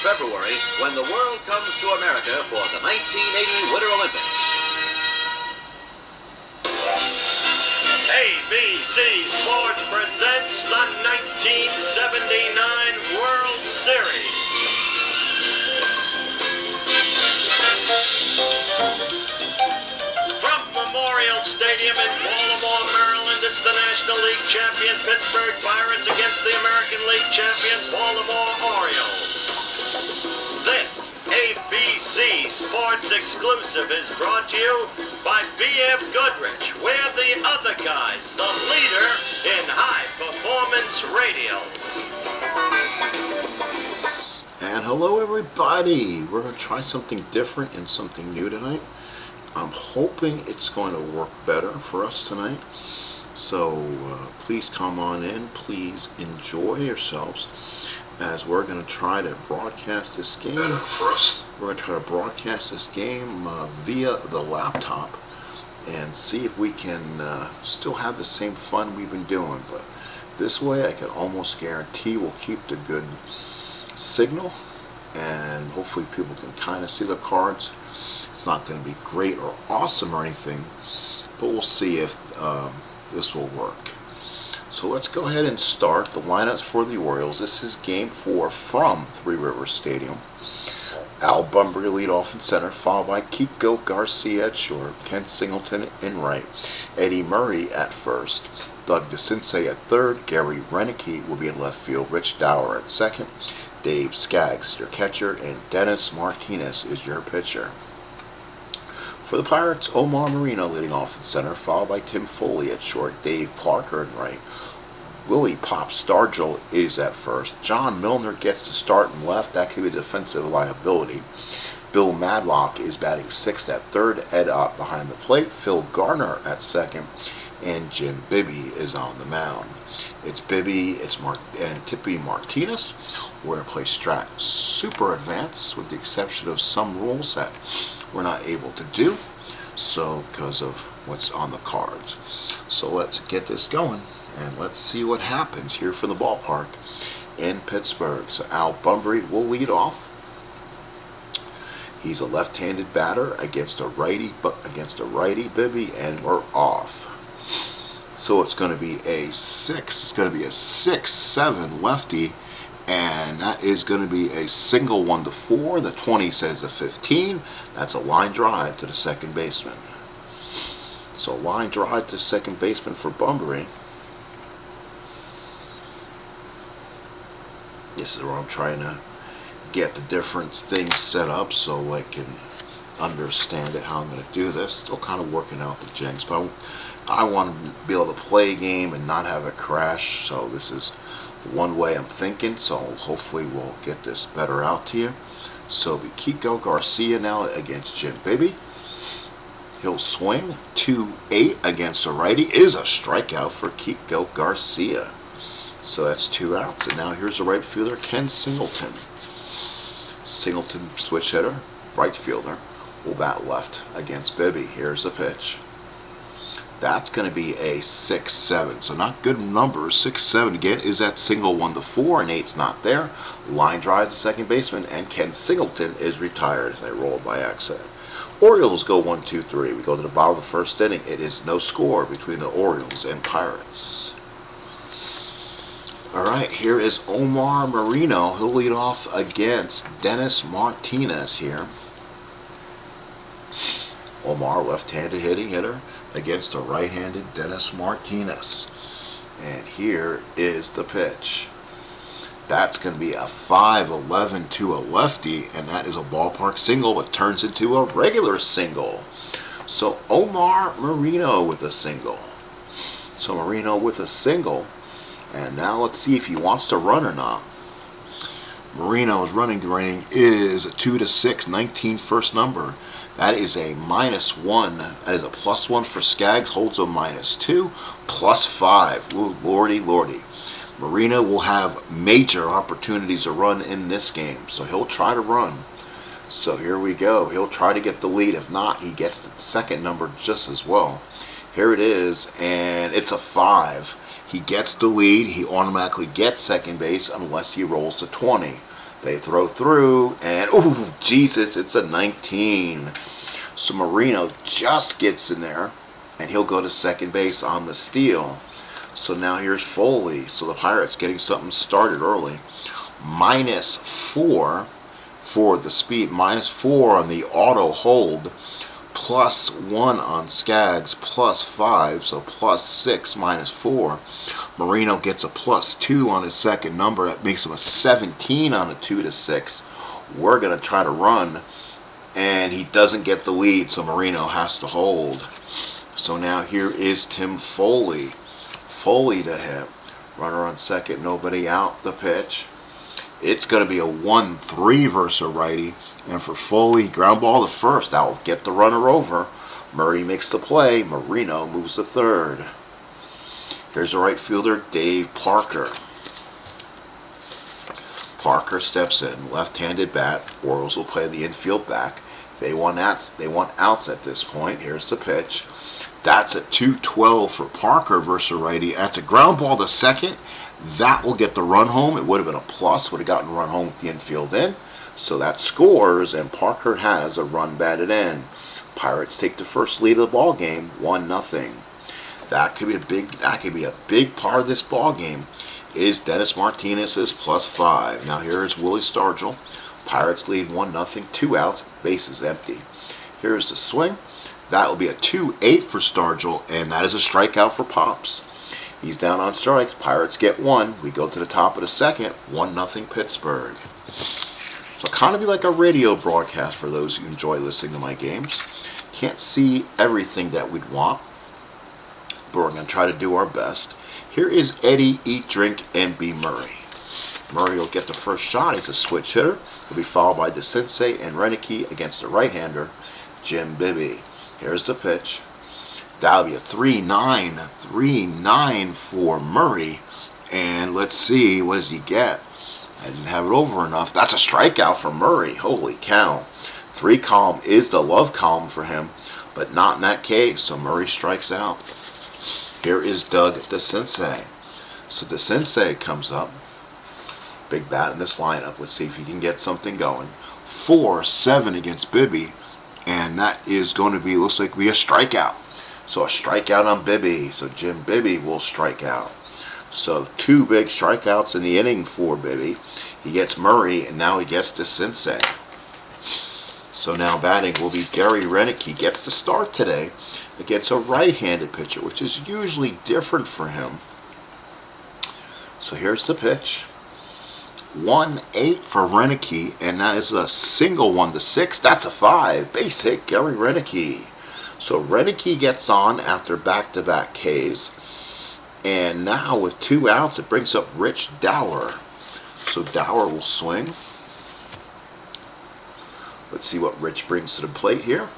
February when the world comes to America for the 1980 Winter Olympics. ABC Sports presents the 1979 World Series. From Memorial Stadium in Baltimore, Maryland, it's the National League champion Pittsburgh Pirates against the American League champion Baltimore Orioles. This ABC Sports exclusive is brought to you by B.F. Goodrich. We're the other guys, the leader in high-performance radios. And hello everybody, we're going to try something different and something new tonight. I'm hoping it's going to work better for us tonight. So please come on in, please enjoy yourselves as we're going to try to broadcast this game. We're going to try to broadcast this game via the laptop and see if we can still have the same fun we've been doing. But this way I can almost guarantee we'll keep the good signal and hopefully people can kind of see the cards. It's not going to be great or awesome or anything, but we'll see if this will work. So let's go ahead and start the lineups for the Orioles. This is Game 4 from Three Rivers Stadium. Al Bunbury lead off in center, followed by Kiko Garcia at short, Ken Singleton in right, Eddie Murray at first, Doug DeCinces at third, Gary Renicky will be in left field, Rich Dower at second, Dave Skaggs your catcher, and Dennis Martinez is your pitcher. For the Pirates, Omar Marino leading off in center, followed by Tim Foley at short, Dave Parker in right, Willie Pop Stargell is at first, John Milner gets to start in left, that could be a defensive liability. Bill Madlock is batting sixth at third, Ed Ott behind the plate, Phil Garner at second, and Jim Bibby is on the mound. It's Bibby, and Tippy Martinez. We're going to play Strat Super Advanced with the exception of some rules that we're not able to do, so because of what's on the cards. So let's get this going and let's see what happens here for the ballpark in Pittsburgh. So Al Bunbury will lead off. He's a left-handed batter against a righty, Bibby, and we're off. So it's going to be a 6-7 lefty, and that is going to be a single 1-4. The 20 says a 15. That's a line drive to the second baseman. So line drive to second baseman for Bunbury. This is where I'm trying to get the different things set up so I can understand it, how I'm going to do this. Still kind of working out the jinx, but I want to be able to play a game and not have it crash. So this is the one way I'm thinking. So hopefully we'll get this better out to you. So the Kiko Garcia now against Jim Bibby. He'll swing 2-8 against a righty. Is a strikeout for Kiko Garcia. So that's 2 outs. And now here's the right fielder, Ken Singleton. Singleton, switch hitter, right fielder, will bat left against Bibby. Here's the pitch. That's going to be a 6-7. So not good numbers. 6-7 again is that single 1-4, and 8's not there. Line drive to second baseman, and Ken Singleton is retired as they roll by accident. Orioles go 1-2-3. We go to the bottom of the first inning. It is no score between the Orioles and Pirates. Alright, here is Omar Marino. He'll lead off against Dennis Martinez here. Omar, left-handed hitting hitter against a right-handed Dennis Martinez. And here is the pitch. That's going to be a 5-11 to a lefty, and that is a ballpark single, but turns into a regular single. So Omar Marino with a single. So Marino with a single. And now let's see if he wants to run or not. Marino's running rating is a 2-6, 19 first number. That is a -1. That is a +1 for Skaggs. Holds a -2, +5. Ooh, lordy, lordy. Marino will have major opportunities to run in this game, so he'll try to run. So here we go. He'll try to get the lead. If not, he gets the second number just as well. Here it is, and it's a 5. He gets the lead. He automatically gets second base unless he rolls to 20. They throw through, and ooh, Jesus, it's a 19. So Marino just gets in there, and he'll go to second base on the steal. So now here's Foley. So the Pirates getting something started early. -4 for the speed, -4 on the auto hold, +1 on Skaggs, +5, so +6 -4. Marino gets a +2 on his second number. That makes him a 17 on a 2-6. We're going to try to run, and he doesn't get the lead, so Marino has to hold. So now here is Tim Foley. Foley to hit. Runner on second, nobody out. The pitch. It's going to be a 1-3 versus a righty. And for Foley, ground ball to first. That will get the runner over. Murray makes the play. Marino moves to third. Here's the right fielder, Dave Parker. Parker steps in. Left-handed bat. Orioles will play the infield back. They want outs at this point. Here's the pitch. That's a 2-12 for Parker versus a righty. That's a ground ball to second. That will get the run home. It would have been a plus. Would have gotten run home with the infield in. So that scores, and Parker has a run batted in. Pirates take the first lead of the ball game, 1-0. That could be a big part of this ball game. Is Dennis Martinez's +5. Now here is Willie Stargell. Pirates lead 1-0, 2 outs, bases empty. Here's the swing. That will be a 2-8 for Stargell, and that is a strikeout for Pops. He's down on strikes. Pirates get 1. We go to the top of the second. 1-0 Pittsburgh. So kind of be like a radio broadcast for those who enjoy listening to my games. Can't see everything that we'd want, but we're going to try to do our best. Here is Eddie Eat, Drink, and Be Murray. Murray will get the first shot. He's a switch hitter. He'll be followed by DeCinces and Renicky against the right-hander, Jim Bibby. Here's the pitch. That'll be a 3-9 for Murray. And let's see, what does he get? I didn't have it over enough. That's a strikeout for Murray. Holy cow. 3 column is the love column for him, but not in that case, so Murray strikes out. Here is Doug DeCinces. So DeCinces comes up. Big bat in this lineup. Let's see if he can get something going. 4-7 against Bibby, and that is going to be, looks like a strikeout. So a strikeout on Bibby. So Jim Bibby will strike out. So 2 big strikeouts in the inning for Bibby. He gets Murray, and now he gets DeCinces. So now batting will be Gary Renick. He gets the start today against a right-handed pitcher, which is usually different for him. So here's the pitch. 1-8 for Renicky, and that is a single 1-6. That's a 5. Base hit, Gary Renicky. So Renicky gets on after back-to-back Ks. And now with 2 outs, it brings up Rich Dower. So Dower will swing. Let's see what Rich brings to the plate here.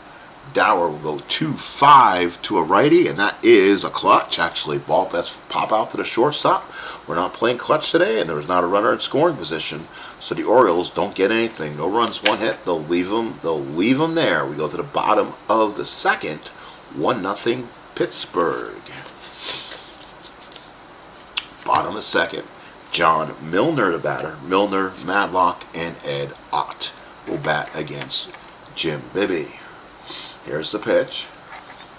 Dower will go 2-5 to a righty, and that is a clutch. Actually, ball best pop out to the shortstop. We're not playing clutch today, and there was not a runner in scoring position. So the Orioles don't get anything. No runs, 1 hit. They'll leave them there. We go to the bottom of the second. 1-0 Pittsburgh. Bottom of the second. John Milner, the batter. Milner, Madlock, and Ed Ott will bat against Jim Bibby. Here's the pitch.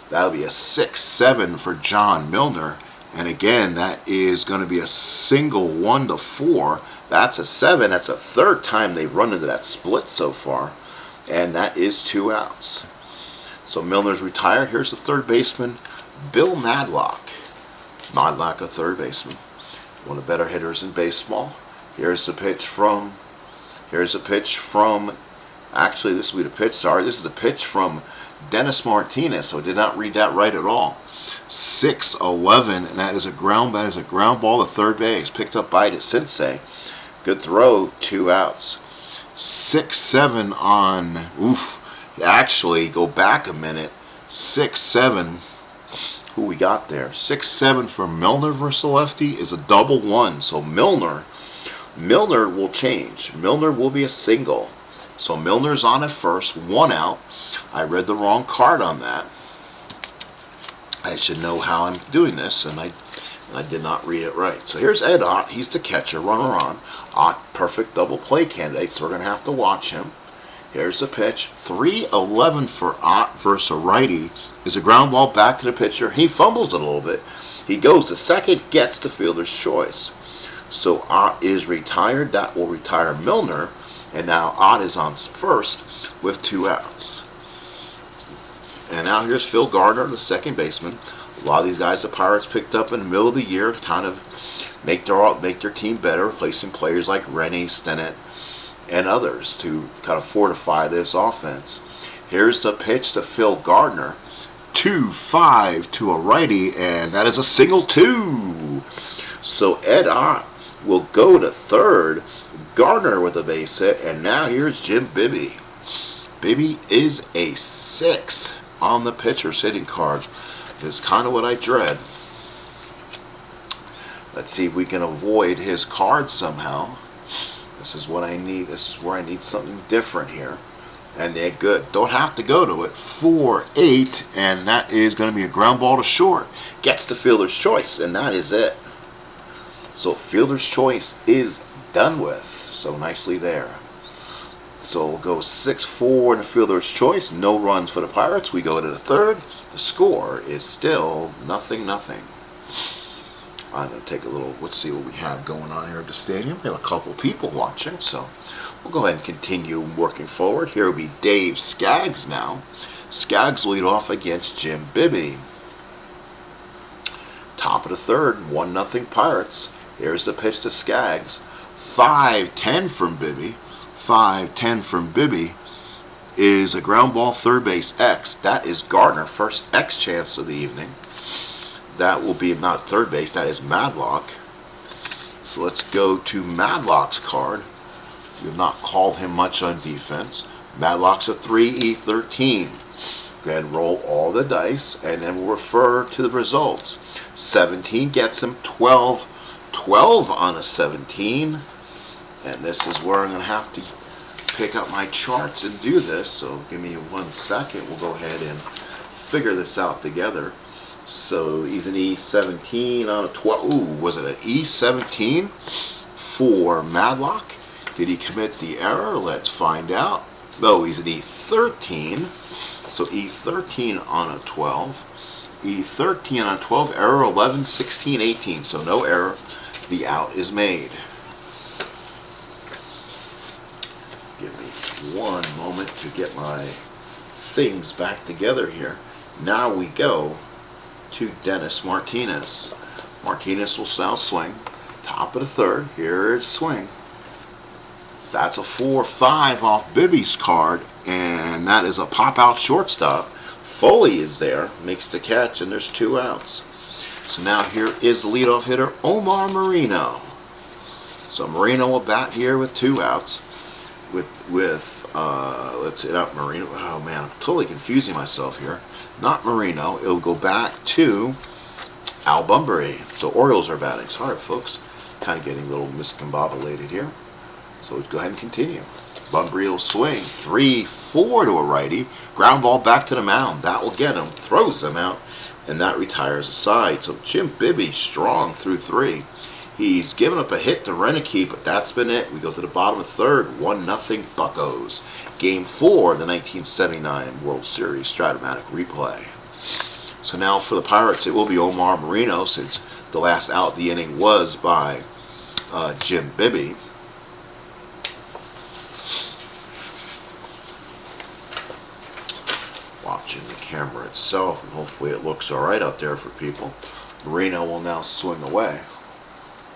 That'll be a 6-7 for John Milner. And again, that is going to be a single 1-4. That's a 7. That's the 3rd time they've run into that split so far. And that is 2 outs. So Milner's retired. Here's the third baseman, Bill Madlock. Madlock, a third baseman. One of the better hitters in baseball. Here's the pitch from, actually this will be the pitch, sorry. This is the pitch from Dennis Martinez, so I did not read that right at all. 6-11, and that is a ground ball to third base, picked up by DeCinces. Good throw, 2 outs. 6-7 on, actually, go back a minute. 6-7, who we got there? 6-7 for Milner versus the lefty is a double 1. So Milner will change. Milner will be a single. So Milner's on at first, 1 out. I read the wrong card on that. I should know how I'm doing this, and I I did not read it right. So here's Ed Ott. He's the catcher, runner on. Ott, perfect double play candidate, so we're going to have to watch him. Here's the pitch. 3-11 for Ott versus a righty. Is a ground ball back to the pitcher. He fumbles it a little bit. He goes to second, gets the fielder's choice. So Ott is retired. That will retire Milner. And now Ott is on first with 2 outs. And now here's Phil Gardner, the second baseman. A lot of these guys the Pirates picked up in the middle of the year to kind of make their team better, replacing players like Rennie, Stennett, and others to kind of fortify this offense. Here's the pitch to Phil Gardner. 2-5 to a righty, and that is a single 2. So Ed Ott will go to third. Gardner with a base hit, and now here's Jim Bibby. Bibby is a 6 on the pitcher's hitting card. This is kind of what I dread. Let's see if we can avoid his card somehow. This is what I need. This is where I need something different here. And they're good. Don't have to go to it. 4-8, and that is going to be a ground ball to short. Gets the fielder's choice, and that is it. So fielder's choice is done with. So nicely there. So we'll go 6-4 in the fielder's choice. No runs for the Pirates. We go to the third. The score is still 0-0. I'm going to take a little, let's see what we have going on here at the stadium. We have a couple people watching, so we'll go ahead and continue working forward. Here will be Dave Skaggs now. Skaggs lead off against Jim Bibby. Top of the third, 1-0 Pirates. Here's the pitch to Skaggs. 5-10 from Bibby. 5-10 from Bibby is a ground ball third base X. That is Gardner, first X chance of the evening. That will be not third base, that is Madlock. So let's go to Madlock's card. We have not called him much on defense. Madlock's a 3E13. Go ahead and roll all the dice, and then we'll refer to the results. 17 gets him, 12 on a 17. And this is where I'm going to have to pick up my charts and do this. So give me 1 second. We'll go ahead and figure this out together. So he's an E17 on a 12. Ooh, was it an E17 for Madlock? Did he commit the error? Let's find out. No, he's an E13. So E13 on a 12. E13 on 12. Error 11, 16, 18. So no error. The out is made. Give me 1 moment to get my things back together here. Now we go to Dennis Martinez. Martinez will now swing. Top of the third. Here is swing. That's a 4-5 off Bibby's card, and that is a pop-out shortstop. Foley is there, makes the catch, and there's 2 outs. So now here is the leadoff hitter, Omar Marino. So Marino will bat here with 2 outs. Let's see, not Marino. Oh man, I'm totally confusing myself here. Not Marino. It'll go back to Al Bunbury. So Orioles are batting. Sorry, folks. Kind of getting a little miscombobulated here. So let's go ahead and continue. Bunbury will swing. 3-4 to a righty. Ground ball back to the mound. That will get him. Throws him out. And that retires the side. So Jim Bibby strong through 3. He's given up a hit to Renicky, but that's been it. We go to the bottom of third. 1-0 Buccos. Game 4 of the 1979 World Series Stratomatic replay. So now for the Pirates, it will be Omar Marino, since the last out of the inning was by Jim Bibby. Watching the camera itself, and hopefully it looks all right out there for people. Marino will now swing away.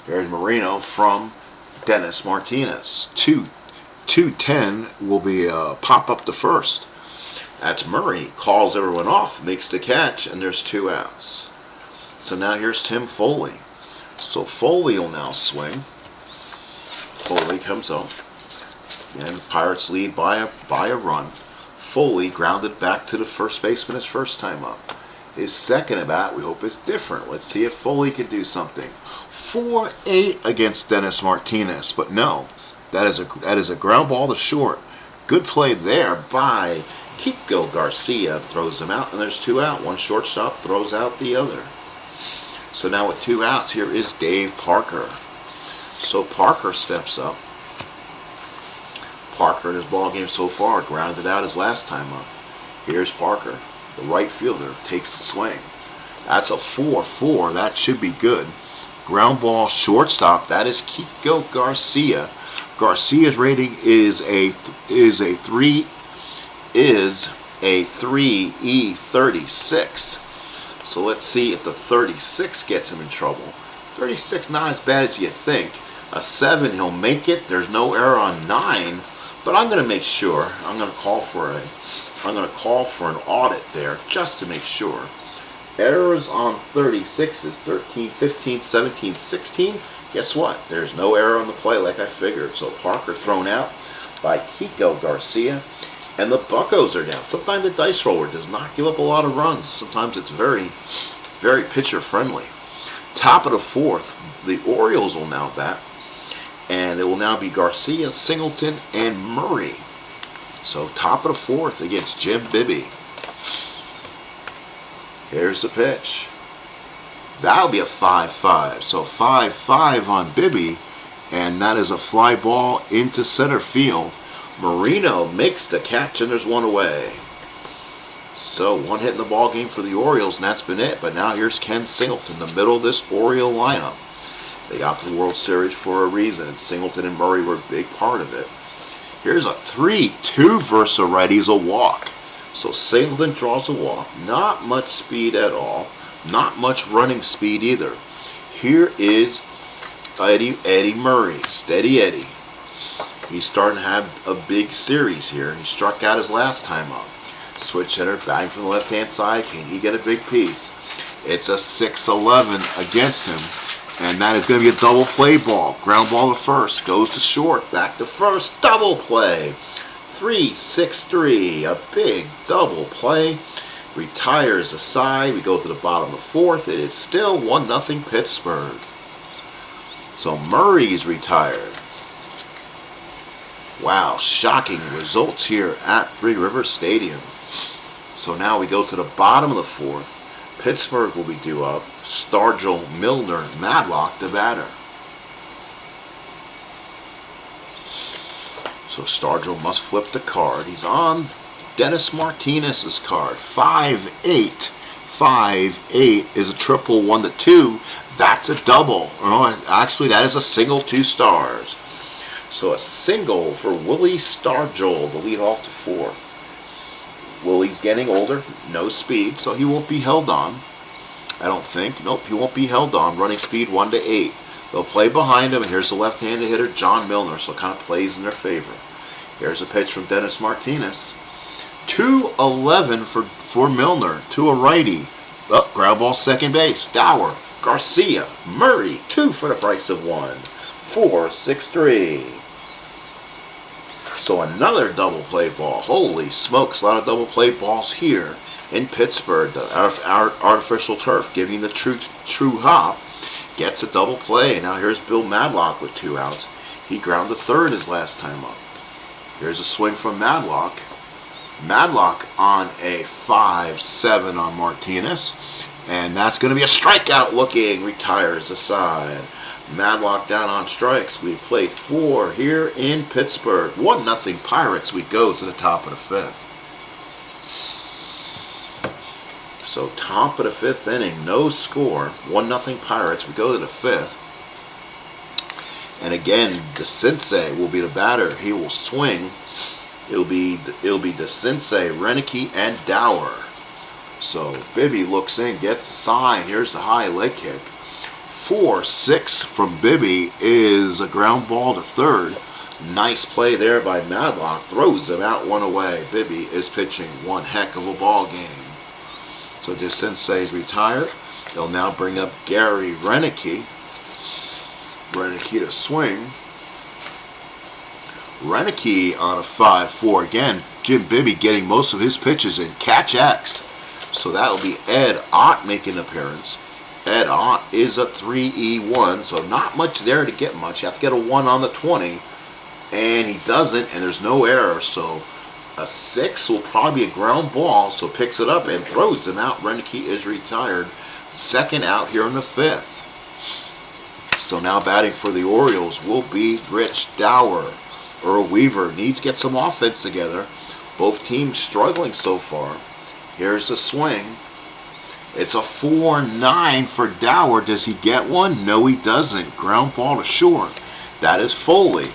There's Marino from Dennis Martinez. 2-10 will be a pop up to first. That's Murray. Calls everyone off, makes the catch, and there's 2 outs. So now here's Tim Foley. So Foley will now swing. Foley comes up. And the Pirates lead by a run. Foley grounded back to the first baseman his first time up. His second at bat, we hope, is different. Let's see if Foley can do something. 4-8 against Dennis Martinez, but no, that is a ground ball to short. Good play there by Kiko Garcia. Throws him out, and there's 2 out. One shortstop throws out the other. So now with 2 outs, here is Dave Parker. So Parker steps up. Parker in his ball game so far grounded out his last time up. Here's Parker, the right fielder, takes the swing. That's a 4-4. That should be good. Ground ball, shortstop. That is Kiko Garcia. Garcia's rating is a 3E36. So let's see if the 36 gets him in trouble. 36 not as bad as you think. A 7, he'll make it. There's no error on 9, but I'm going to make sure. I'm going to call for an audit there just to make sure. Errors on 36 is 13, 15, 17, 16. Guess what? There's no error on the play like I figured. So Parker thrown out by Kiko Garcia. And the Buccos are down. Sometimes the dice roller does not give up a lot of runs. Sometimes it's very, very pitcher friendly. Top of the 4th, the Orioles will now bat. And it will now be Garcia, Singleton, and Murray. So top of the 4th against Jim Bibby. Here's the pitch. That'll be a 5-5. So 5-5 on Bibby. And that is a fly ball into center field. Marino makes the catch, and there's 1 away. So 1 hit in the ball game for the Orioles, and that's been it. But now here's Ken Singleton, the middle of this Oriole lineup. They got to the World Series for a reason, and Singleton and Murray were a big part of it. Here's a 3-2 versus a righty's a walk. So Singleton draws a walk. Not much speed at all. Not much running speed either. Here is Eddie Murray. Steady Eddie. He's starting to have a big series here. He struck out his last time up. Switch hitter, batting from the left-hand side. Can he get a big piece? It's a 6-11 against him. And that is going to be a double play ball. Ground ball to first. Goes to short. Back to first. Double play. 3-6-3. A big double play. Retires aside. We go to the bottom of the 4th. It is still 1-0 Pittsburgh. So Murray's retired. Wow, shocking results here at Three Rivers Stadium. So now we go to the bottom of the 4th. Pittsburgh will be due up. Stargell, Milner, Madlock, the batter. So Stargell must flip the card. He's on Dennis Martinez's card. 5-8. 5-8 is a triple 1-2. That's a double. Oh, actually, that is a single 2 stars. So a single for Willie Stargell, the lead off to 4th. Willie's getting older, no speed, so he won't be held on. I don't think. Nope, he won't be held on. Running speed 1-8. They'll play behind him, and here's the left-handed hitter, John Milner, so it kind of plays in their favor. Here's a pitch from Dennis Martinez. 2-11 for Milner, to a righty. Oh, ground ball second base. Dower, Garcia, Murray, 2 for the price of 1. 4-6-3. So another double play ball. Holy smokes, a lot of double play balls here in Pittsburgh. The artificial turf giving the true hop. Gets a double play. Now here's Bill Madlock with 2 outs. He grounded 3rd his last time up. Here's a swing from Madlock. Madlock on a 5-7 on Martinez. And that's going to be a strikeout looking. Retires aside. Madlock down on strikes. We played 4 here in Pittsburgh. 1-0 Pirates. We go to the top of the 5th. So top of the 5th inning, no score. 1-0 Pirates. We go to the 5th. And again, DeCinces will be the batter. He will swing. It'll be DeCinces, Renicky, and Dower. So Bibby looks in, gets the sign. Here's the high leg kick. 4-6 from Bibby is a ground ball to 3rd. Nice play there by Madlock. Throws him out 1 away. Bibby is pitching one heck of a ball game. So DeCinces is retired. They'll now bring up Gary Renicky. Renicky to swing. Renicky on a 5-4 again. Jim Bibby getting most of his pitches in catch X. So that will be Ed Ott making an appearance. Ed Ott is a 3E1, so not much there to get much. You have to get a 1 on the 20, and he doesn't, and there's no error. So a 6 will probably be a ground ball, so picks it up and throws him out. Renicky is retired. Second out here in the 5th. So now batting for the Orioles will be Rich Dower. Earl Weaver needs to get some offense together. Both teams struggling so far. Here's the swing. It's a 4-9 for Dower. Does he get one? No, he doesn't. Ground ball to short. That is Foley.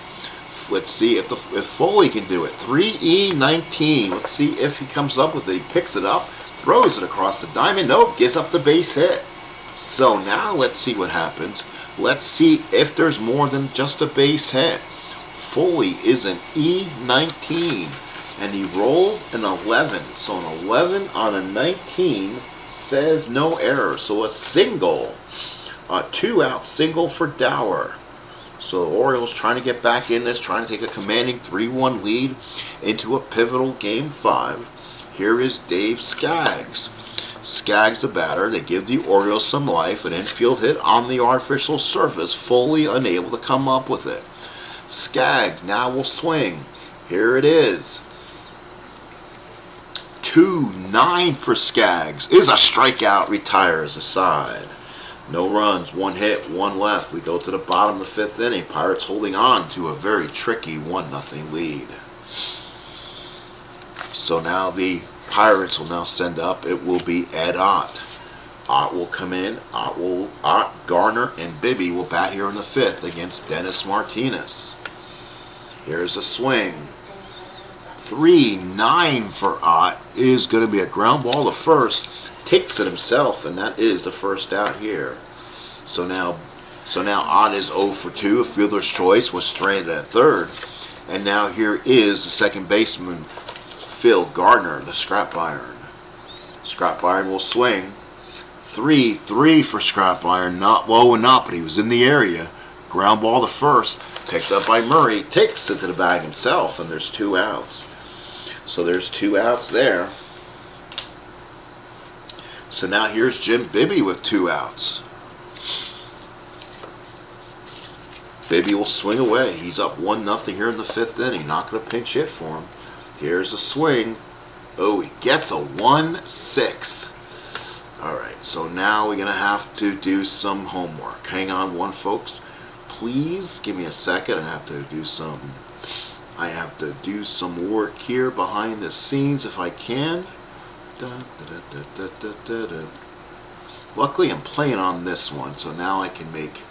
Let's see if Foley can do it. 3E19. Let's see if he comes up with it. He picks it up, throws it across the diamond. Nope, gets up the base hit. So now let's see what happens. Let's see if there's more than just a base hit. Foley is an E19, and he rolled an 11. So an 11 on a 19 says no error. So a single, a 2-out single for Dower. So the Orioles trying to get back in this, trying to take a commanding 3-1 lead into a pivotal Game 5. Here is Dave Skaggs. Skaggs the batter. They give the Orioles some life. An infield hit on the artificial surface. Foley unable to come up with it. Skaggs now will swing. Here it is. 2-9 for Skaggs. Is a strikeout. Retires aside. No runs, 1 hit, 1 left. We go to the bottom of the 5th inning. Pirates holding on to a very tricky 1-0 lead. So now the Pirates will now send up. It will be Ed Ott. Ott will come in. Ott, Garner, and Bibby will bat here in the 5th against Dennis Martinez. Here's a swing. 3-9 for Ott is going to be a ground ball to first. Takes it himself, and that is the first out here. So now Ott is 0 for 2. A fielder's choice was stranded at third, and now here is the second baseman, Phil Gardner, the scrap iron. Scrap iron will swing. 3-3 for scrap iron. Not low and up, but he was in the area. Ground ball to first, picked up by Murray. Takes it to the bag himself, and there's 2 outs. So there's 2 outs there. So now here's Jim Bibby with 2 outs. Bibby will swing away. He's up 1-0 here in the 5th inning. Not going to pinch hit for him. Here's a swing. Oh, he gets a 1-6. All right, so now we're going to have to do some homework. Hang on one, folks. Please give me a second. I have to do some work here behind the scenes if I can. Luckily I'm playing on this one, so now I can make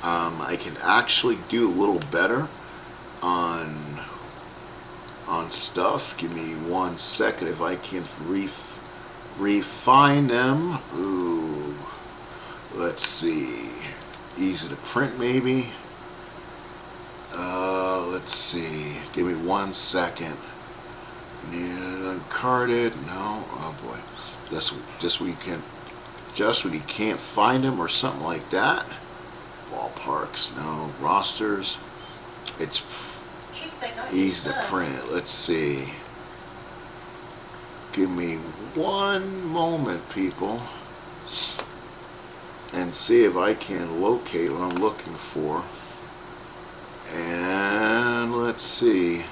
I can actually do a little better on stuff. Give me 1 second if I can refine them. Ooh, let's see, easy to print maybe. Let's see, give me 1 second. Uncarded, no, oh boy, just when you can't find them or something like that. Ballparks, no. Rosters, it's easy to print. Let's see, give me 1 moment, people, and see if I can locate what I'm looking for. And let's see.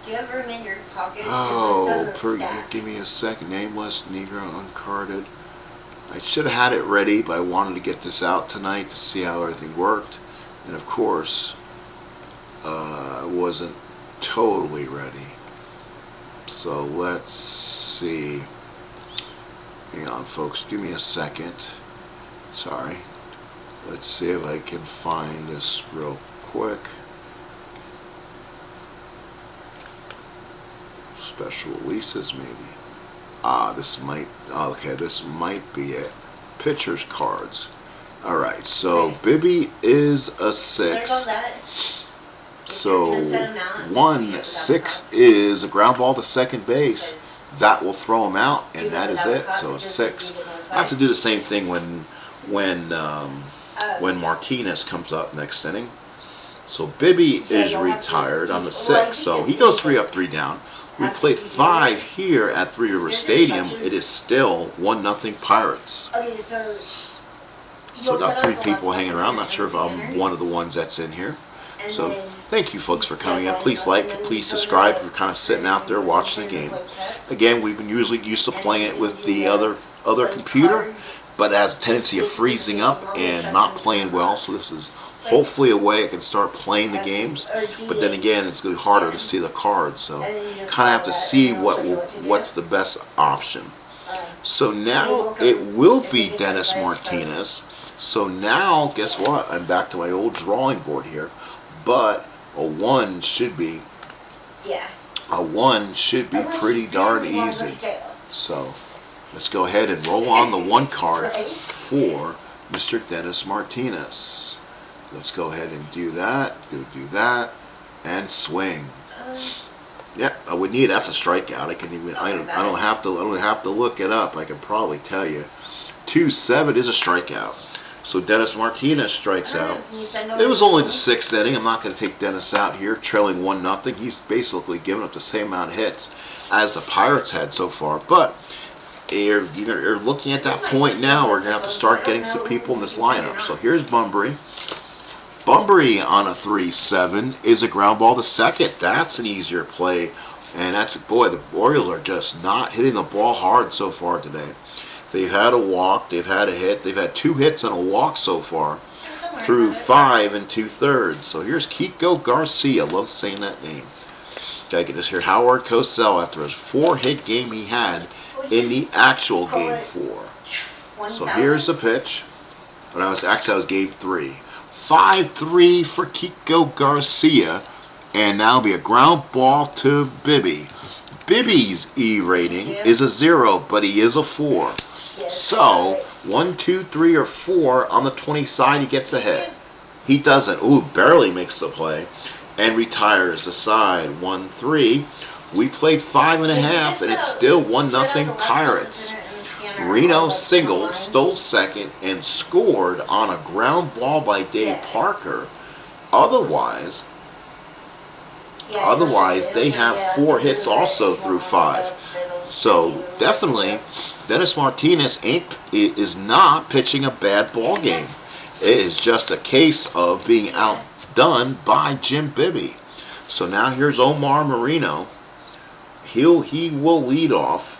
Do you have room in your pocket? Oh, give me a second. Nameless, Negro, uncarded. I should have had it ready, but I wanted to get this out tonight to see how everything worked. And of course, I wasn't totally ready. So let's see. Hang on, folks. Give me a second. Sorry. Let's see if I can find this real quick. Special releases, maybe. This might be it. Pitcher's cards. Alright, so Bibby is a 6. So 1-6 is a ground ball to second base. That will throw him out, and that is it. So a 6. I have to do the same thing when Martinez comes up next inning. So Bibby is retired on the 6. So he goes 3 up, 3 down. We played 5 here at Three River Stadium. It is still 1-0 Pirates. So got 3 people hanging around. Not sure if I'm one of the ones that's in here. So Thank you folks for coming in. Please like, please subscribe. We're kind of sitting out there watching the game. Again, we've been usually used to playing it with the other computer, but it has a tendency of freezing up and not playing well. So this is hopefully a way I can start playing the games. But then again, it's going to be harder to see the cards. So kind of have to see what's the best option. So now it will be Dennis Martinez. So now, guess what? I'm back to my old drawing board here. But a 1 should be pretty darn easy. So let's go ahead and roll on the 1 card for Mr. Dennis Martinez. Let's go ahead and do that, do that, and swing. Yeah, I would need. That's a strikeout. I don't have to look it up. I can probably tell you. 2-7 is a strikeout. So Dennis Martinez strikes out. It was only the 6th inning. I'm not going to take Dennis out here, trailing 1-0. He's basically given up the same amount of hits as the Pirates had so far. But you're looking at that point now. We're going to have to start getting some people in this lineup. So here's Bunbury. Bunbury on a 3-7 is a ground ball to second. That's an easier play. And that's, boy, the Orioles are just not hitting the ball hard so far today. They've had a walk, they've had a hit, they've had 2 hits and a walk so far through 5 2/3. So here's Kiko Garcia. Love saying that name. Okay, I can just hear Howard Cosell after his 4-hit game he had in the actual game 4. So here's the pitch. When I was game 3. 5-3 for Kiko Garcia, and now it'll be a ground ball to Bibby. Bibby's E rating is a 0, but he is a 4. So 1, 2, 3, or 4 on the 20 side, he gets a hit. He doesn't. Ooh, barely makes the play and retires the side. 1-3. We played 5.5, and it's still 1-0 Pirates. Reno singled, stole second, and scored on a ground ball by Dave Parker. Otherwise, they have 4 hits also through 5. So definitely, Dennis Martinez is not pitching a bad ball game. It is just a case of being outdone by Jim Bibby. So now here's Omar Marino. He will lead off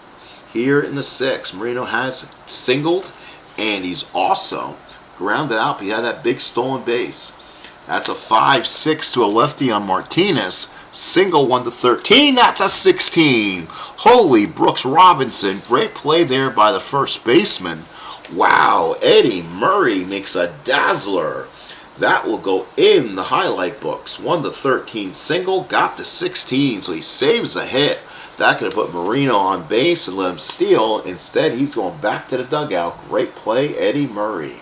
here in the 6th. Marino has singled, and he's also grounded out. He had that big stolen base. That's a 5-6 to a lefty on Martinez. Single 1-13. That's a 16. Holy Brooks Robinson. Great play there by the first baseman. Wow. Eddie Murray makes a dazzler. That will go in the highlight books. 1-13 single. Got to 16. So he saves a hit. That could have put Marino on base and let him steal. Instead, he's going back to the dugout. Great play, Eddie Murray.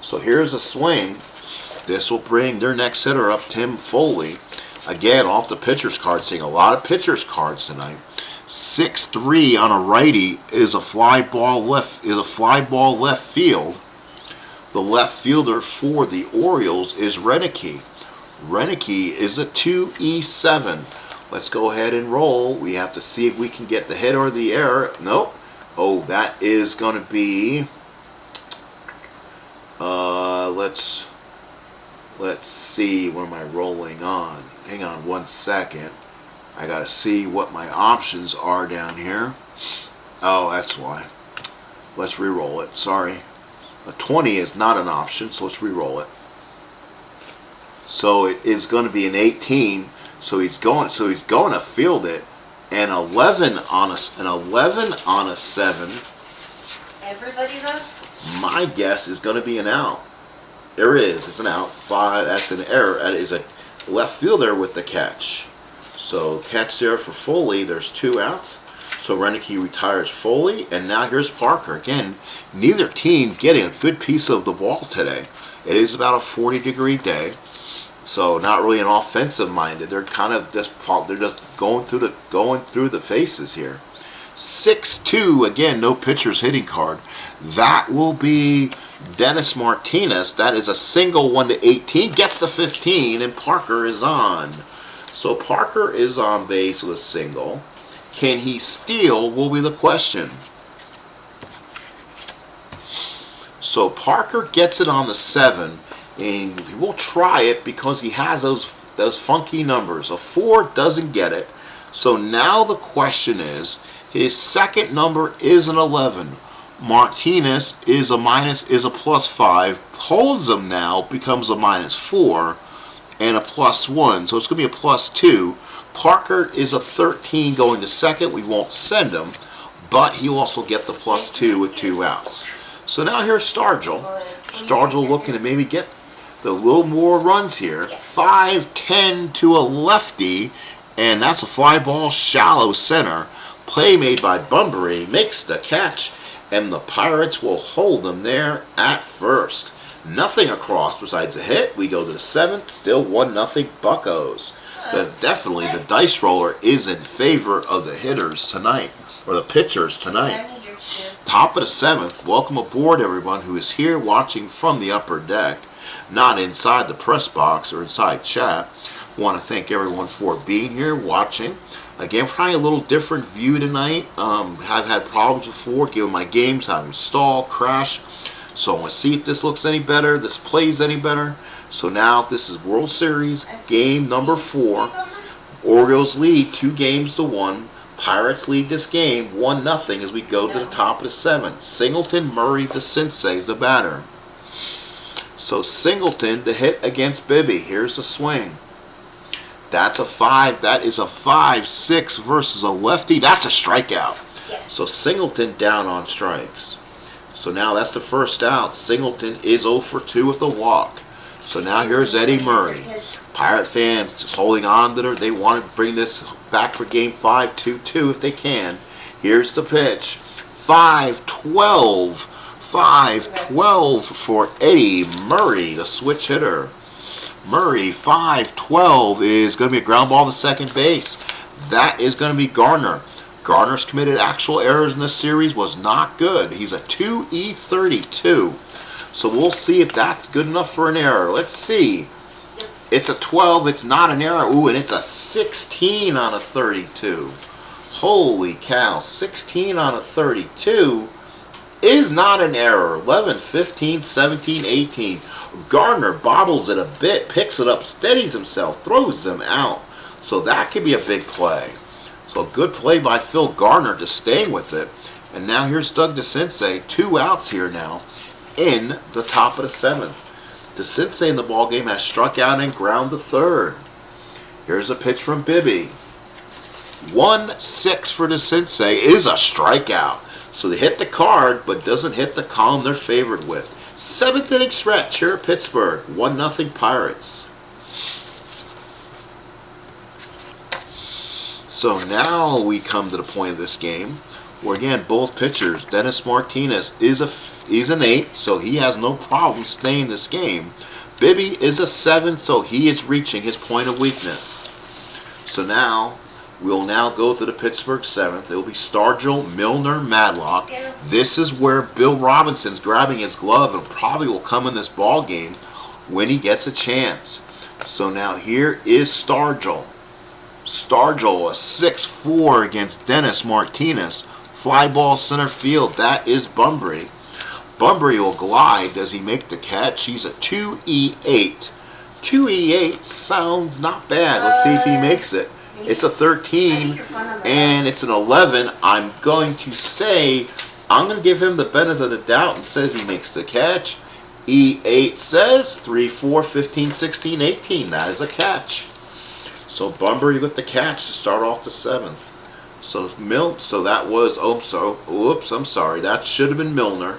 So here's a swing. This will bring their next hitter up, Tim Foley. Again, off the pitcher's card, seeing a lot of pitcher's cards tonight. 6-3 on a righty is a fly ball left field. The left fielder for the Orioles is Renicky. Renicky is a 2-7. Let's go ahead and roll. We have to see if we can get the hit or the error. Nope. Oh, that is going to be. Let's see. What am I rolling on? Hang on 1 second. I got to see what my options are down here. Oh, that's why. Let's re-roll it. Sorry. A 20 is not an option, so let's re-roll it. So it is going to be an 18. So he's going to field it, and 11 on a 7. Everybody though? My guess is going to be an out. There is. It's an out. 5. That's an error. That is a left fielder with the catch. So catch there for Foley. There's 2 outs. So Renicky retires Foley, and now here's Parker. Again, neither team getting a good piece of the ball today. It is about a 40-degree day. So not really an offensive minded. They're kind of just going through the faces here. 6-2 again, no pitcher's hitting card. That will be Dennis Martinez. That is a single 1-18, gets to 15, and Parker is on. So Parker is on base with a single. Can he steal? Will be the question. So Parker gets it on the 7. And he will try it because he has those those funky numbers. A 4 doesn't get it. So now the question is, his second number is an 11. Martinez is a +5. Holds him now, becomes a -4 and a +1. So it's going to be a +2. Parker is a 13 going to second. We won't send him, but he'll also get the +2 with 2 outs. So now here's Stargell. Stargell looking to maybe get the little more runs here. 5-10 to a lefty, and that's a fly ball shallow center. Play made by Bunbury, makes the catch, and the Pirates will hold them there at first. Nothing across besides a hit. We go to the 7th, still 1-0 Buccos. Definitely the dice roller is in favor of the hitters tonight, or the pitchers tonight. Top of the 7th, welcome aboard everyone who is here watching from the upper deck, not inside the press box or inside chat. Want to thank everyone for being here, watching. Again, probably a little different view tonight. Have had problems before, given my games having stall, crash. So I want to see if this looks any better, this plays any better. So now this is World Series game number 4. Orioles lead 2-1. Pirates lead this game 1-0 as we go to the top of the 7th. Singleton, Murray, DeCinces is the batter. So Singleton to hit against Bibby. Here's the swing. That's a 5. That is a 5-6 versus a lefty. That's a strikeout. So Singleton down on strikes. So now that's the first out. Singleton is 0 for 2 with the walk. So now here's Eddie Murray. Pirate fans just holding on to it. They want to bring this back for game 5, 2-2 if they can. Here's the pitch. 5-12. 5-12 for Eddie Murray, the switch hitter. Murray, 5-12 is going to be a ground ball to second base. That is going to be Garner. Garner's committed actual errors in this series was not good. He's a 2E32. So we'll see if that's good enough for an error. Let's see. It's a 12. It's not an error. Ooh, and it's a 16 on a 32. Holy cow. 16 on a 32 is not an error. 11, 15, 17, 18. Gardner bobbles it a bit, picks it up, steadies himself, throws them out. So that could be a big play. So good play by Phil Garner to stay with it. And now here's Doug DeCinces. 2 outs here now in the top of the 7th. DeCinces in the ballgame has struck out and ground to third. Here's a pitch from Bibby. 1-6 for DeCinces is a strikeout. So they hit the card, but doesn't hit the column they're favored with. 7th inning stretch here at Pittsburgh. 1-0 Pirates. So now we come to the point of this game where again both pitchers, Dennis Martinez is an 8, so he has no problem staying this game. Bibby is a 7, so he is reaching his point of weakness. So now we'll go to the Pittsburgh 7th. It will be Stargell, Milner, Madlock. This is where Bill Robinson's grabbing his glove and probably will come in this ball game when he gets a chance. So now here is Stargell. Stargell, a 6-4 against Dennis Martinez. Fly ball center field. That is Bunbury. Bunbury will glide. Does he make the catch? He's a 2E8. 2E8 sounds not bad. Let's see if he makes it. It's a 13 and it's an 11. I'm going to give him the benefit of the doubt and says he makes the catch. E8 says 3, 4, 15, 16, 18. That is a catch. So Bunbury with the catch to start off the 7th. So that was, I'm sorry. That should have been Milner.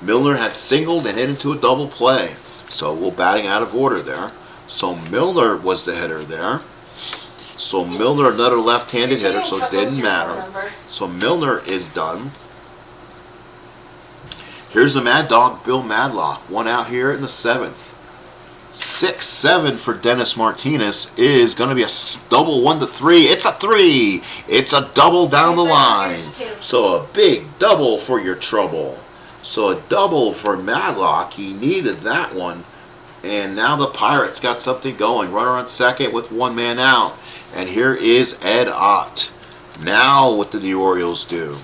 Milner had singled and hit into a double play. So we're batting out of order there. So Milner was the hitter there. So Milner, another left-handed hitter, so it didn't matter. So Milner is done. Here's the Mad Dog, Bill Madlock. 1 out here in the 7th. 6-7 for Dennis Martinez is going to be a double 1-3. It's a 3. It's a double down the line. So a big double for your trouble. So a double for Madlock. He needed that one. And now the Pirates got something going. Runner on second with 1 man out. And here is Ed Ott. Now what did the Orioles do?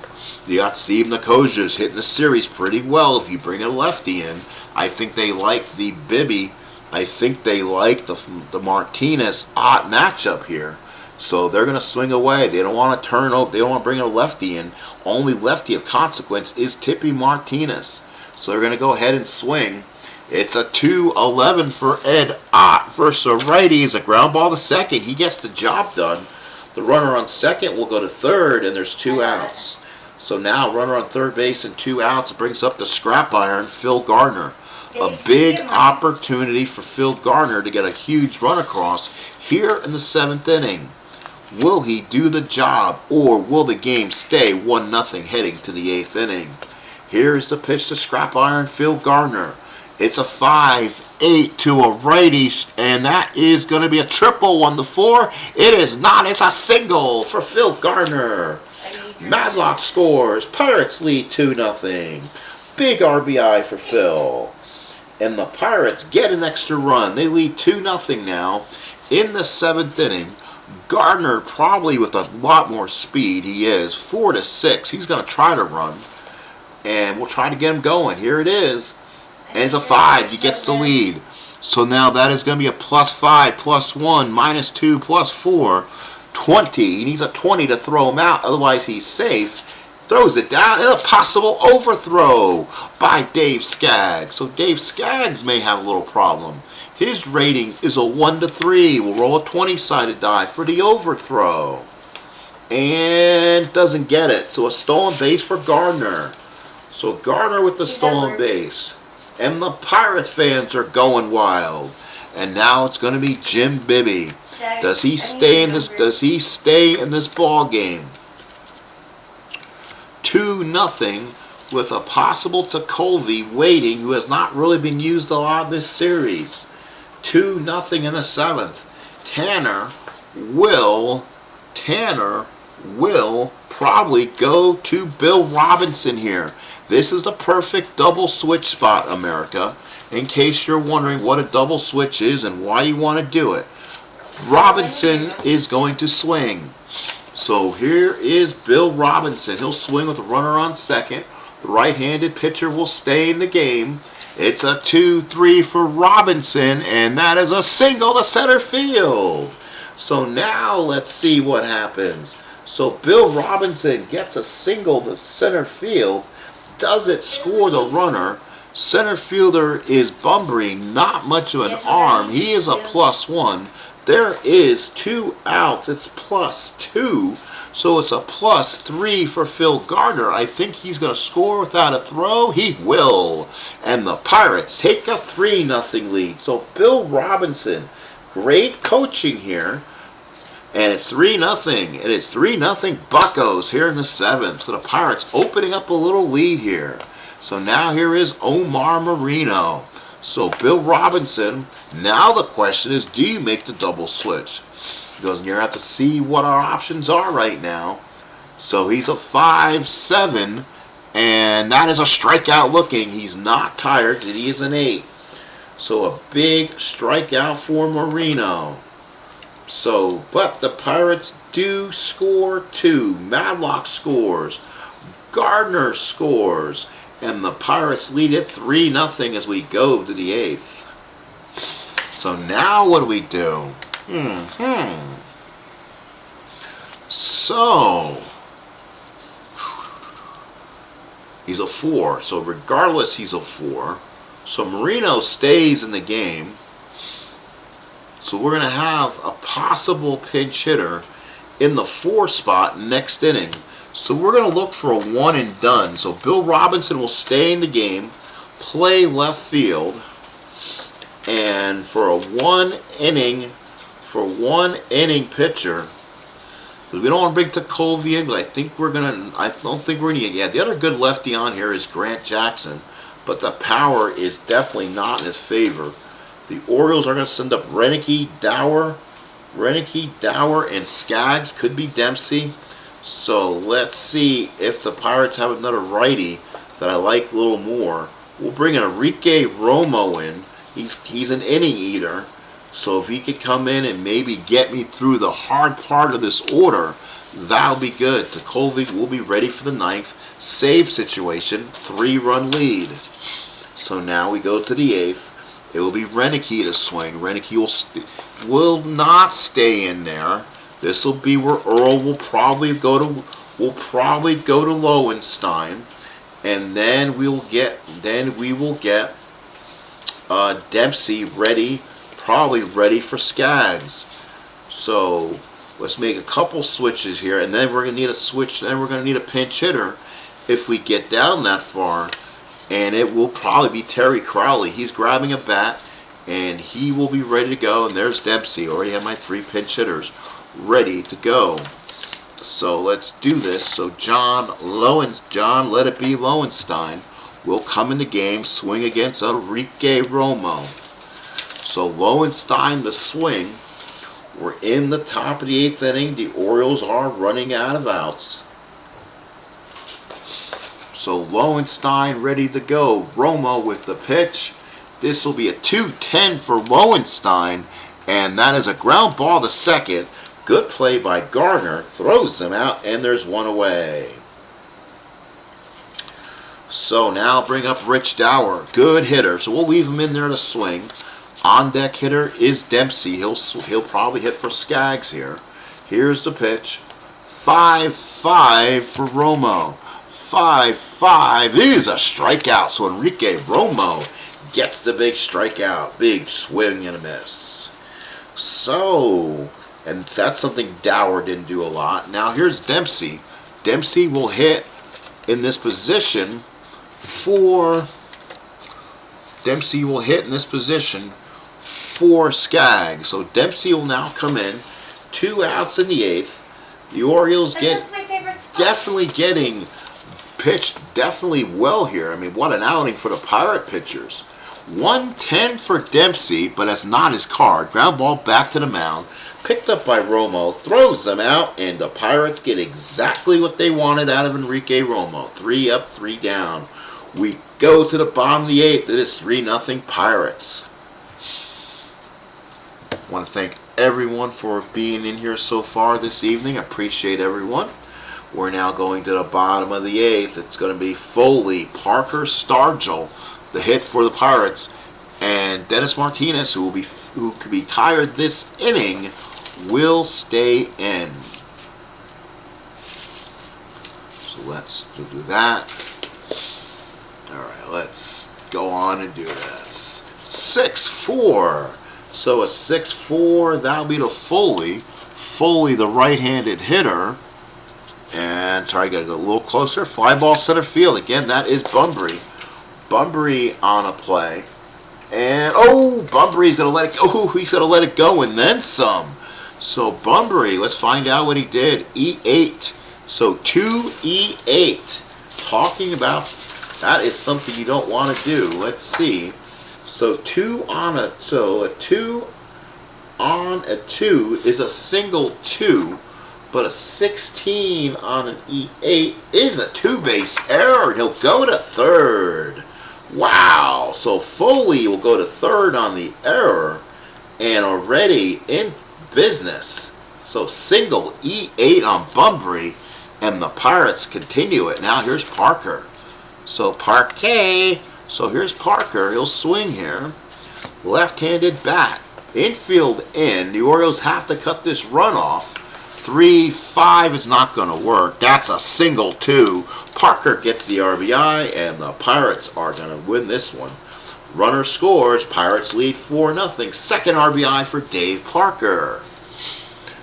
They got Steve Nicosia hitting the series pretty well if you bring a lefty in. I think they like the Bibby I think they like the Martinez-Ott matchup here. So they're going to swing away. They don't want to turn over. They don't want to bring a lefty in. Only lefty of consequence is Tippy Martinez. So they're going to go ahead and swing. It's a 2-11 for Ed Ott versus a righty. It's a ground ball to second. He gets the job done. The runner on second will go to third, and there's 2 outs. So now runner on third base and 2 outs. It brings up the scrap iron, Phil Gardner. A big opportunity for Phil Gardner to get a huge run across here in the 7th inning. Will he do the job, or will the game stay 1-0 heading to the 8th inning? Here's the pitch to scrap iron, Phil Gardner. It's a 5-8 to a righty, and that is going to be a triple 1-4. It is not. It's a single for Phil Gardner. Madlock scores. Pirates lead 2-0. Big RBI for Phil. And the Pirates get an extra run. They lead 2-0 now in the 7th inning. Gardner probably with a lot more speed. He is 4-6. He's going to try to run, and we'll try to get him going. Here it is, and it's a 5. He gets the lead. So now that is going to be a +5, +1, -2, +4, 20. He needs a 20 to throw him out. Otherwise, he's safe. Throws it down, and a possible overthrow by Dave Skaggs. So Dave Skaggs may have a little problem. His rating is a 1-3. We'll roll a 20-sided die for the overthrow. And doesn't get it. So a stolen base for Gardner. So Gardner with the stolen base. And the Pirate fans are going wild. And now it's going to be Jim Bibby. Does he stay in this ball game? 2-0 with a possible Tekulve waiting, who has not really been used a lot in this series. 2-0 in the 7th. Tanner will probably go to Bill Robinson here. This is the perfect double switch spot, America. In case you're wondering what a double switch is and why you want to do it. Robinson is going to swing. So here is Bill Robinson. He'll swing with a runner on second. The right-handed pitcher will stay in the game. It's a 2-3 for Robinson, and that is a single to center field. So now let's see what happens. So Bill Robinson gets a single to center field. Does it score the runner? Center fielder is Bunbury, not much of an arm. He is a +1. There is 2 outs. It's +2. So it's a +3 for Phil Gardner. I think he's going to score without a throw. He will. And the Pirates take a 3-0 lead. So Bill Robinson, great coaching here. And it's 3-0. It is 3-0 Buccos here in the 7th. So the Pirates opening up a little lead here. So now here is Omar Marino. So Bill Robinson, now the question is, do you make the double switch? Because you're going to have to see what our options are right now. So he's a 5-7, and that is a strikeout looking. He's not tired, and he is an 8. So a big strikeout for Marino. So, but the Pirates do score 2. Madlock scores. Gardner scores. And the Pirates lead it 3-0 as we go to the 8th. So now what do we do? So he's a 4. So regardless, he's a 4. So Marino stays in the game. So we're going to have a possible pinch hitter in the 4 spot next inning. So we're going to look for a 1 and done. So Bill Robinson will stay in the game, play left field, and for a 1 inning pitcher, because we don't want to bring Tekulve in, but I don't think we're going to. Yeah, the other good lefty on here is Grant Jackson, but the power is definitely not in his favor. The Orioles are going to send up Renicky, Dower, and Skaggs. Could be Dempsey. So let's see if the Pirates have another righty that I like a little more. We'll bring Enrique Romo in. He's an inning eater. So if he could come in and maybe get me through the hard part of this order, that'll be good. Tekulve will be ready for the 9th. Save situation, 3-run lead. So now we go to the 8th. It will be Renicky to swing. Renicky will not stay in there. This will be where Earl will probably go to Lowenstein, and then we will get Dempsey probably ready for Skaggs. So let's make a couple switches here, and then we're gonna need a switch. Then we're gonna need a pinch hitter if we get down that far, and it will probably be Terry Crowley. He's grabbing a bat, and he will be ready to go. And there's Dempsey. Already have my 3 pinch hitters ready to go. So let's do this. So John Let It Be Lowenstein will come in the game, swing against Enrique Romo. So Lowenstein the swing. We're in the top of the 8th inning. The Orioles are running out of outs. So Lowenstein ready to go. Romo with the pitch. This will be a 2-10 for Lowenstein, and that is a ground ball to second. Good play by Gardner. Throws him out, and there's one away. So now bring up Rich Dower. Good hitter. So we'll leave him in there to swing. On deck hitter is Dempsey. He'll probably hit for Skaggs here. Here's the pitch. 5-5 for Romo. 5-5 is a strikeout. So Enrique Romo gets the big strikeout. Big swing and a miss. So, and that's something Dower didn't do a lot. Now here's Dempsey. Dempsey will hit in this position for Skaggs. So Dempsey will now come in. 2 outs in the 8th. The Orioles definitely getting pitched definitely well here. I mean, what an outing for the Pirate pitchers. 1-10 for Dempsey, but that's not his card. Ground ball back to the mound. Picked up by Romo. Throws them out, and the Pirates get exactly what they wanted out of Enrique Romo. 3 up, 3 down. We go to the bottom of the 8th. It is 3-0 Pirates. I want to thank everyone for being in here so far this evening. I appreciate everyone. We're now going to the bottom of the 8th. It's going to be Foley, Parker, Stargell, the hit for the Pirates, and Dennis Martinez, who could be tired this inning, will stay in. So let's do that. All right, let's go on and do this. 6-4. So a 6-4, that'll be to Foley. Foley, the right-handed hitter. And try to get a little closer. Fly ball center field. Again, that is Bunbury. Bunbury on a play. And, Bunbury's going to let it go. Oh, he's going to let it go and then some. So Bunbury, let's find out what he did. E8. So 2 E8. Talking about, that is something you don't want to do. Let's see. So a 2 on a 2 is a single 2, but a 16 on an E8 is a 2-base error. He'll go to third. Wow. So Foley will go to third on the error and already in business. So single E8 on Bunbury, and the Pirates continue it. Now here's Parker. So Parquet. So here's Parker. He'll swing here. Left-handed bat. Infield in. The Orioles have to cut this run off. 3-5 is not going to work. That's a single 2. Parker gets the RBI, and the Pirates are going to win this one. Runner scores. Pirates lead 4-0. Second RBI for Dave Parker.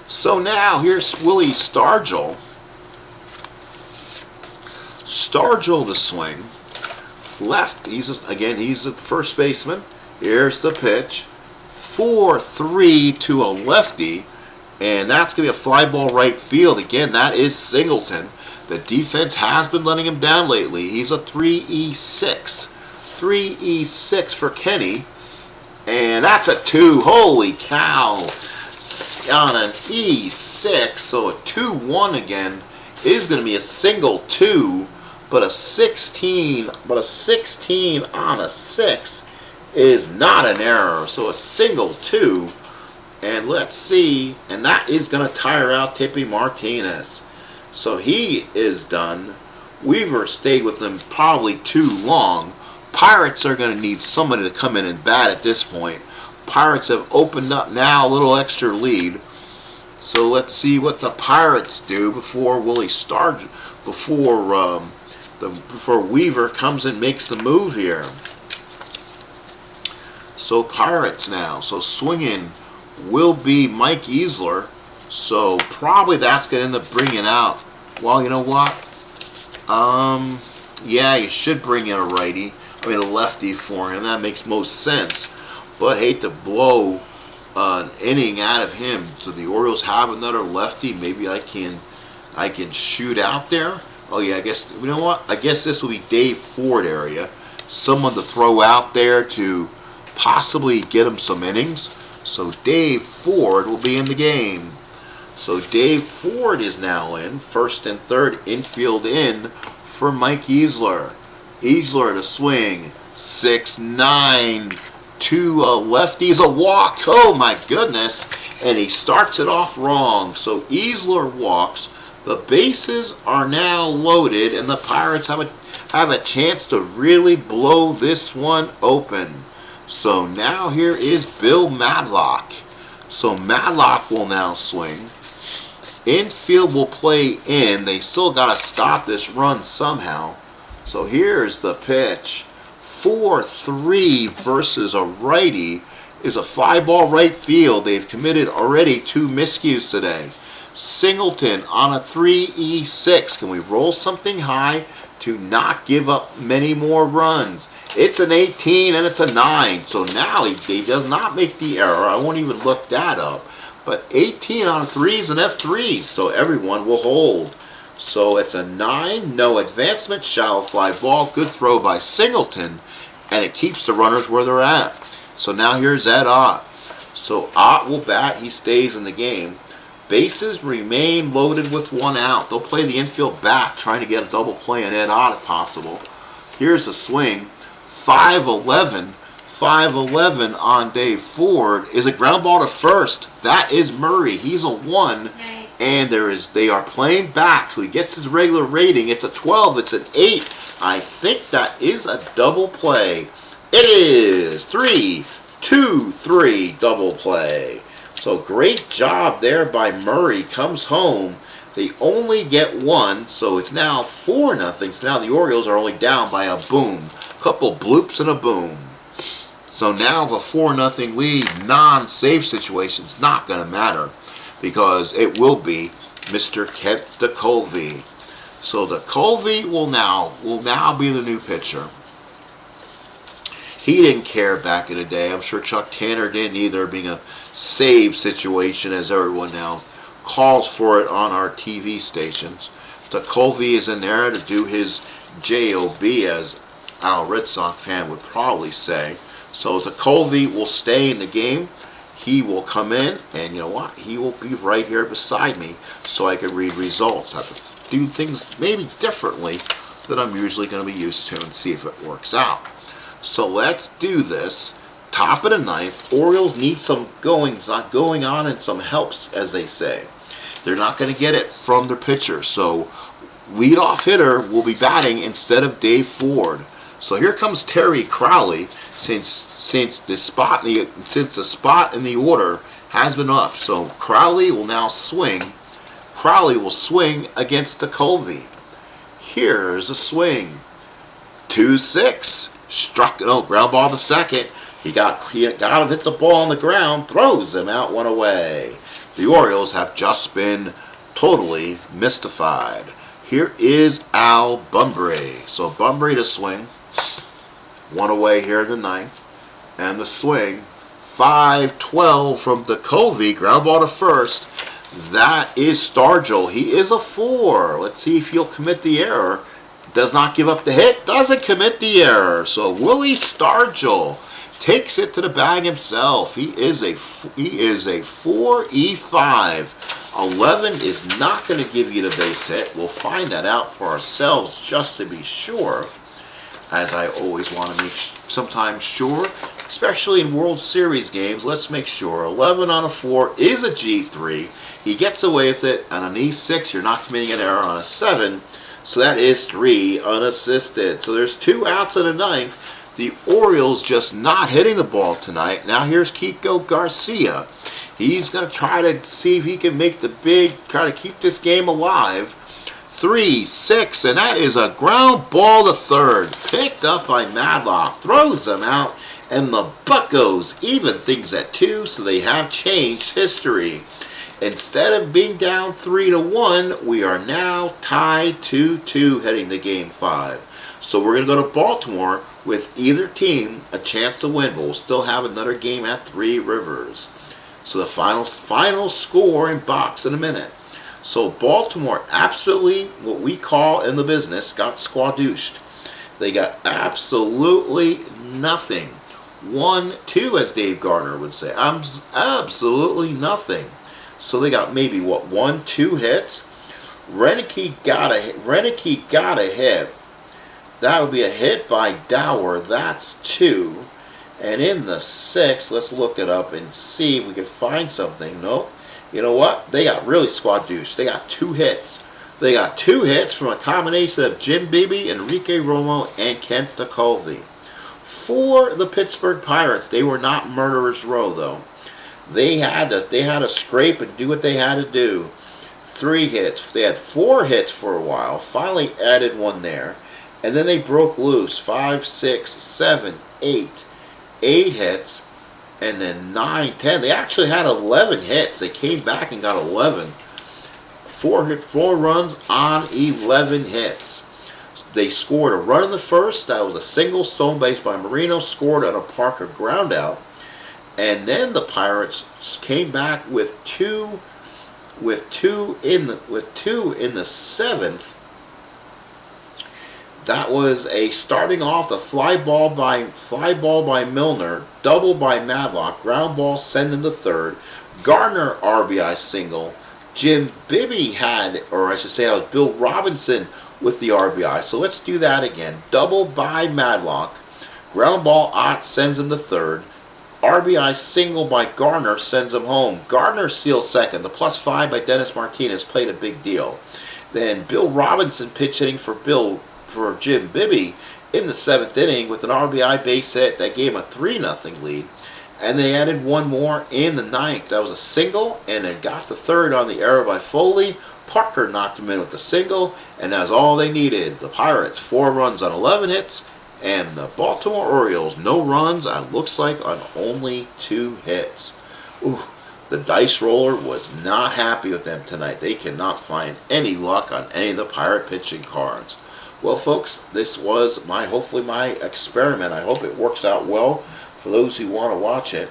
So now here's Willie Stargell. Stargell the swing. Left. He's a first baseman. Here's the pitch. 4-3 to a lefty. And that's going to be a fly ball right field. Again, that is Singleton. The defense has been letting him down lately. He's a 3E6. 3E6 for Kenny. And that's a 2. Holy cow. On an E6. So a 2-1 again is going to be a single 2. But a 16 on a 6 is not an error. So a single 2. And let's see, and that is going to tire out Tippy Martinez. So he is done. Weaver stayed with him probably too long. Pirates are going to need somebody to come in and bat at this point. Pirates have opened up now a little extra lead. So let's see what the Pirates do before before Weaver comes and makes the move here. So Pirates now. So swinging will be Mike Easler. So probably that's going to end up bringing out. Well, you know what? Yeah, you should bring in a righty. I mean, a lefty for him. That makes most sense. But hate to blow an inning out of him. So the Orioles have another lefty. Maybe I can shoot out there. Oh yeah, I guess, you know what? I guess this will be Dave Ford area. Someone to throw out there to possibly get him some innings. So Dave Ford will be in the game. So Dave Ford is now in. First and third infield in for Mike Easler. Easler to swing. 6-9. To a lefty's a walk. Oh my goodness. And he starts it off wrong. So Easler walks. The bases are now loaded and the Pirates have a chance to really blow this one open. So now here is Bill Madlock. So Madlock will now swing. Infield will play in. They still got to stop this run somehow. So here's the pitch. 4-3 versus a righty is a fly ball right field. They've committed already 2 miscues today. Singleton on a 3-6. Can we roll something high to not give up many more runs? It's an 18 and it's a 9. So now he does not make the error. I won't even look that up. But 18 on a 3 is an F3. So everyone will hold. So it's a 9. No advancement. Shallow fly ball. Good throw by Singleton. And it keeps the runners where they're at. So now here's Ed Ott. So Ott will bat. He stays in the game. Bases remain loaded with 1 out. They'll play the infield back, trying to get a double play on Ed Ott if possible. Here's a swing. 5-11. 5-11 on Dave Ford is a ground ball to first. That is Murray. He's a 1. And they are playing back, so he gets his regular rating. It's a 12. It's an 8. I think that is a double play. It is 3-2-3 double play. So great job there by Murray. Comes home. They only get 1, so it's now 4-0. So now the Orioles are only down by a boom. Couple bloops and a boom. So now the 4-0 lead, non-save situation, is not going to matter because it will be Mr. Kent DeColvey. So DeColvey will now be the new pitcher. He didn't care back in the day. I'm sure Chuck Tanner didn't either, being a save situation as everyone now calls for it on our TV stations. DeColvey is in there to do his job, as Al Red Sox fan would probably say. So DeColvey will stay in the game. He will come in, and you know what? He will be right here beside me so I can read results. I have to do things maybe differently than I'm usually going to be used to and see if it works out. So let's do this. Top of the 9th. Orioles need some goings on and some helps, as they say. They're not going to get it from their pitcher. So leadoff hitter will be batting instead of Dave Ford. So here comes Terry Crowley. Since the spot in the order has been up. So Crowley will now swing. Crowley will swing against DeColvey. Here's a swing. 2-6. Struck, ground ball to second. He got him, hit the ball on the ground, throws him out, 1 away. The Orioles have just been totally mystified. Here is Al Bunbury. So Bunbury to swing. 1 away here in the 9th. And the swing. 5-12 from DeColvey. Ground ball to first. That is Stargell. He is a 4. Let's see if he'll commit the error. Does not give up the hit. Doesn't commit the error. So Willie Stargell takes it to the bag himself. He is a 4E5. 11 is not going to give you the base hit. We'll find that out for ourselves just to be sure. As I always want to make sometimes sure, especially in World Series games, let's make sure. 11 on a 4 is a G3. He gets away with it. On an E6, you're not committing an error. On a 7, so that is 3 unassisted. So there's 2 outs in the 9th. The Orioles just not hitting the ball tonight. Now here's Kiko Garcia. He's going to try to see if he can make the big, try to keep this game alive. 3-6, and that is a ground ball to third. Picked up by Madlock. Throws them out, and the Buccos even things at 2, so they have changed history. Instead of being down 3-1, we are now tied 2-2 heading to Game 5. So we're going to go to Baltimore with either team a chance to win, but we'll still have another game at Three Rivers. So the final score in box in a minute. So Baltimore, absolutely what we call in the business, got squadooshed. They got absolutely nothing. 1-2, as Dave Gardner would say. Absolutely nothing. So they got maybe, what, 1-2 hits? Renicky got a hit. That would be a hit by Dower. That's 2. And in the 6th, let's look it up and see if we can find something. Nope. You know what? They got really squadooshed. They got 2 hits. They got 2 hits from a combination of Jim Beebe, Enrique Romo, and Kent DeColvey. For the Pittsburgh Pirates, they were not murderers row, though. They had to scrape and do what they had to do. 3 hits. They had 4 hits for a while. Finally added 1 there. And then they broke loose. 5, 6, 7, 8. 8 hits. And then 9, 10. They actually had 11 hits. They came back and got 11. 4 runs on 11 hits. They scored a run in the first. That was a single, stone base by Marino. Scored on a Parker ground out. And then the Pirates came back with two in the 7th. That was a starting off the fly ball by Milner, double by Madlock, ground ball send him to third. Gardner RBI single. Jim Bibby had, or I should say, it was Bill Robinson with the RBI. So let's do that again. Double by Madlock, ground ball Ott sends him to third. RBI single by Gardner sends him home. Gardner steals second. The +5 by Dennis Martinez played a big deal. Then Bill Robinson pitch hitting for Jim Bibby in the 7th inning with an RBI base hit that gave him a 3-0 lead. And they added 1 more in the 9th. That was a single, and it got the 3rd on the error by Foley. Parker knocked him in with the single, and that was all they needed. The Pirates, 4 runs on 11 hits, and the Baltimore Orioles, no runs, and looks like on only 2 hits. Ooh, the dice roller was not happy with them tonight. They cannot find any luck on any of the Pirate pitching cards. Well, folks, this was hopefully my experiment. I hope it works out well for those who want to watch it.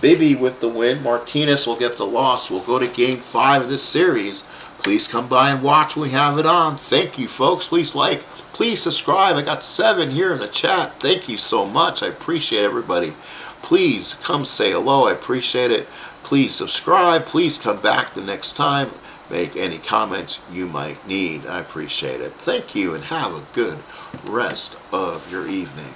Bibby with the win. Martinez will get the loss. We'll go to Game 5 of this series. Please come by and watch when we have it on. Thank you, folks. Please like. Please subscribe. I got 7 here in the chat. Thank you so much. I appreciate everybody. Please come say hello. I appreciate it. Please subscribe. Please come back the next time. Make any comments you might need. I appreciate it. Thank you and have a good rest of your evening.